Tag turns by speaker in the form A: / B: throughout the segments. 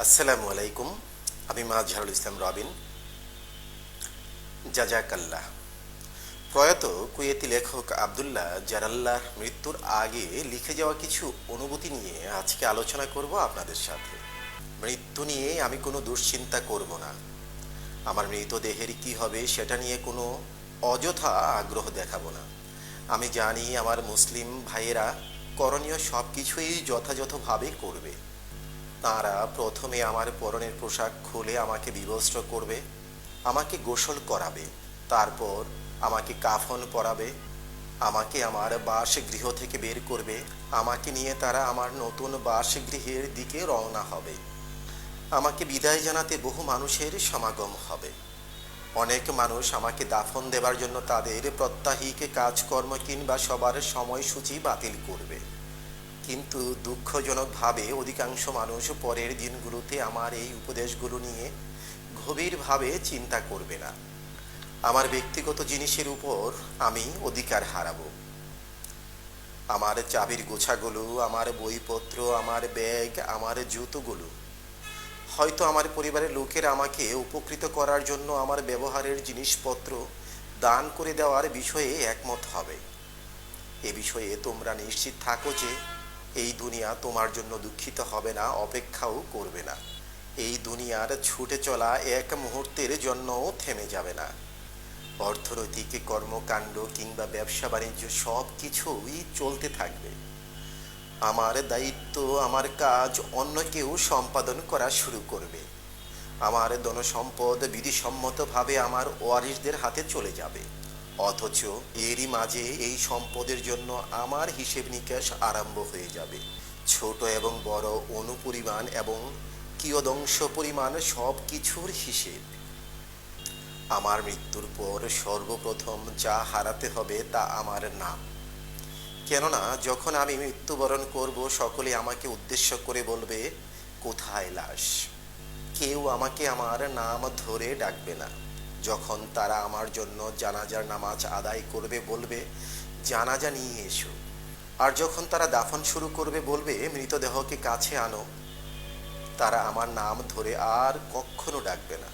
A: আসসালামু আলাইকুম। আমি মাজহারুল ইসলাম রবিন। জাজাকাল্লাহ। প্রয়াত কুয়েতি লেখক আবদুল্লাহ জালাল্লাহর মৃত্যুর আগে লিখে যাওয়া কিছু অনুভূতি নিয়ে আজকে আলোচনা করব আপনাদের সাথে। মৃত্যু নিয়ে আমি কোনো দুশ্চিন্তা করব না। আমার মৃতদেহের কি হবে সেটা নিয়ে কোনো অযথা আগ্রহ দেখাবো না। আমি জানি আমার মুসলিম ভাইয়েরা করণীয় সব কিছুই যথাযথভাবে করবে। তাঁরা প্রথমে আমার পরনের পোশাক খুলে আমাকে বিবস্ত্র করবে, আমাকে গোসল করাবে, তারপর আমাকে কাফন পরাবে, আমাকে আমার বাসগৃহ থেকে বের করবে, আমাকে নিয়ে তারা আমার নতুন বাসগৃহের দিকে রওনা হবে। আমাকে বিদায় জানাতে বহু মানুষের সমাগম হবে। অনেক মানুষ আমাকে দাফন দেবার জন্য তাদের প্রত্যাহিক কাজকর্ম কিংবা সবার সময়সূচি বাতিল করবে। কিন্তু দুঃখজনকভাবে অধিকাংশ মানুষ পরের দিনগুলোতে আমার এই উপদেশগুলো নিয়ে গভীরভাবে চিন্তা করবে না। আমার ব্যক্তিগত জিনিসের উপর আমি অধিকার হারাবো। আমার চাবির গোছাগুলো, আমার বইপত্র, আমার ব্যাগ, আমার জুতোগুলো। হয়তো আমার পরিবারের লোকেরা আমাকে উপকৃত করার জন্য আমার ব্যবহারের জিনিসপত্র দান করে দেওয়ার বিষয়ে একমত হবে। এ বিষয়ে তোমরা নিশ্চিত থাকো যে এই দুনিয়া তোমার জন্য দুঃখিত হবে না, অপেক্ষাও করবে না। এই দুনিয়ার ছুটে চলা এক মুহূর্তের জন্যও থেমে যাবে না। অর্থনৈতিক কর্মকাণ্ড কিংবা ব্যবসা বাণিজ্য সব কিছুই চলতে থাকবে। আমার দায়িত্ব, আমার কাজ অন্য কেউ সম্পাদন করা শুরু করবে। আমার ধনসম্পদ বিধিসম্মতভাবে আমার ওয়ারিসদের হাতে চলে যাবে। অথচ এরই মাঝে এই সম্পদের জন্য আমার হিসেব নিকাশ আরম্ভ হয়ে যাবে। ছোট এবং বড় অনুপরিমাণ এবং কিয়দংশ পরিমাণ সব কিছুর হিসেব। আমার মৃত্যুর পর সর্বপ্রথম যা হারাতে হবে তা আমার নাম। কেননা যখন আমি মৃত্যুবরণ করব, সকলে আমাকে উদ্দেশ্য করে বলবে, কোথায় লাশ? কেউ আমাকে আমার নাম ধরে ডাকবে না। যখন তারা আমার জন্য জানাজার নামাজ আদায় করবে, বলবে, জানাজা নিয়ে এসো। আর যখন তারা দাফন শুরু করবে, বলবে, মৃতদেহকে কাছে আনো। তারা আমার নাম ধরে আর কখনো ডাকবে না।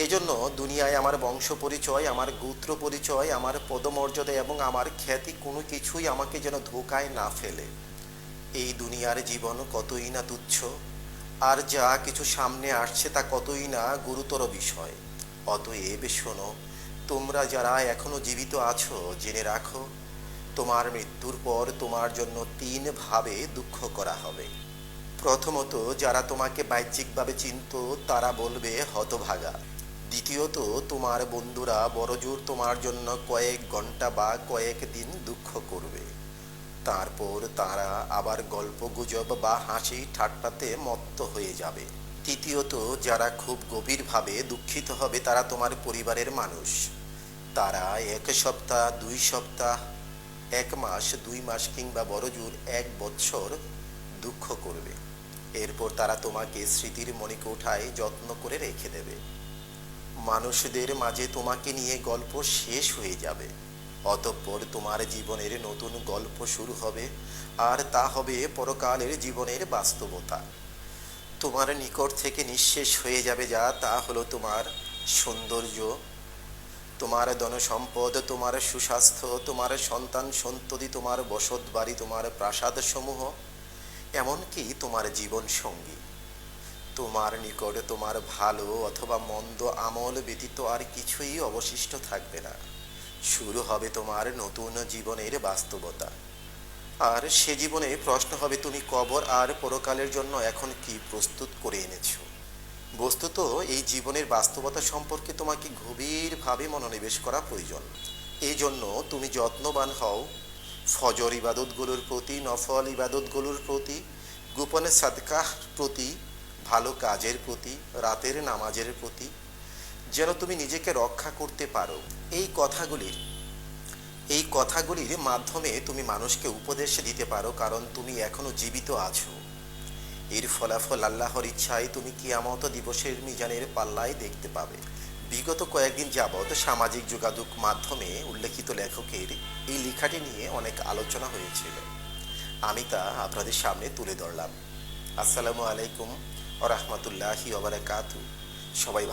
A: এজন্য দুনিয়ায় আমার বংশ পরিচয়, আমার গোত্র পরিচয়, আমার পদমর্যাদা এবং আমার খ্যাতি কোনো কিছুই আমাকে যেন ধোকায় না ফেলে। এই দুনিয়ার জীবন কতই না তুচ্ছ, আর যা কিছু সামনে আসছে তা কতই না গুরুতর বিষয়। অতএব শোনো, তোমরা যারা এখনো জীবিত আছো, জেনে রাখো, তোমার মৃত্যুর পর তোমার জন্য তিনভাবে দুঃখ করা হবে। প্রথমত, যারা তোমাকে বাহ্যিকভাবে চিনত তারা বলবে হতভাগা। দ্বিতীয়ত, তোমার বন্ধুরা বড়জোর তোমার জন্য কয়েক ঘন্টা বা কয়েক দিন দুঃখ করবে। তারপর তারা আবার গল্প গুজব বা হাসি ঠাট্টাতে মত্ত হয়ে যাবে। তৃতীয়ত, যারা খুব গভীরভাবে দুঃখিত হবে তারা তোমার পরিবারের মানুষ। তারা 1 সপ্তাহ, 2 সপ্তাহ, 1 মাস, 2 মাস কিংবা বড়জোর 1 বৎসর দুঃখ করবে। এরপর তারা তোমাকে স্মৃতির মণিকোঠায় যত্ন করে রেখে দেবে। মানুষদের মাঝে তোমাকে নিয়ে গল্প শেষ হয়ে যাবে। অতঃপর তোমার জীবনের নতুন গল্প শুরু হবে, আর তা হবে পরকালের জীবনের বাস্তবতা। তোমার নিকট থেকে নিঃশেষ হয়ে যাবে যা, তা হলো তোমার সৌন্দর্য, তোমার ধনসম্পদ, তোমার সুস্বাস্থ্য, তোমার সন্তান সন্ততি, তোমার বসত বাড়ি, তোমার প্রাসাদ সমূহ, এমনকি তোমার জীবন সঙ্গী। তোমার নিকট তোমার ভালো অথবা মন্দ আমল ব্যতীত আর কিছুই অবশিষ্ট থাকবে না। শুরু হবে তোমার নতুন জীবনের বাস্তবতা। আর সে জীবনে প্রশ্ন হবে, তুমি কবর আর পরকালের জন্য এখন কি প্রস্তুত করে এনেছো? বস্তুত এই জীবনের বাস্তবতা সম্পর্কে তোমাকে গভীরভাবে মনোনিবেশ করা প্রয়োজন। এই জন্য তুমি যত্নবান হও ফজর ইবাদতগুলোর প্রতি, নফল ইবাদতগুলোর প্রতি, গোপনে সাদকাহ প্রতি, ভালো কাজের প্রতি, রাতের নামাজের প্রতি, যেন তুমি নিজেকে রক্ষা করতে পারো। এই কথাগুলির মাধ্যমে তুমি মানুষকে উপদেশ দিতে পারো, কারণ তুমি এখনো জীবিত আছো। এর ফলাফল আল্লাহর ইচ্ছায় তুমি কিয়ামত দিবসের মিজানের পাল্লায় দেখতে পাবে। বিগত কয়েকদিন যাবৎ সামাজিক যোগাযোগ মাধ্যমে উল্লেখিত লেখকের এই লেখাটি নিয়ে অনেক আলোচনা হয়েছিল। আমি তা আপনাদের সামনে তুলে ধরলাম। আসসালামু আলাইকুম ওয়া রাহমাতুল্লাহি ওয়া বারাকাতুহু। সবাই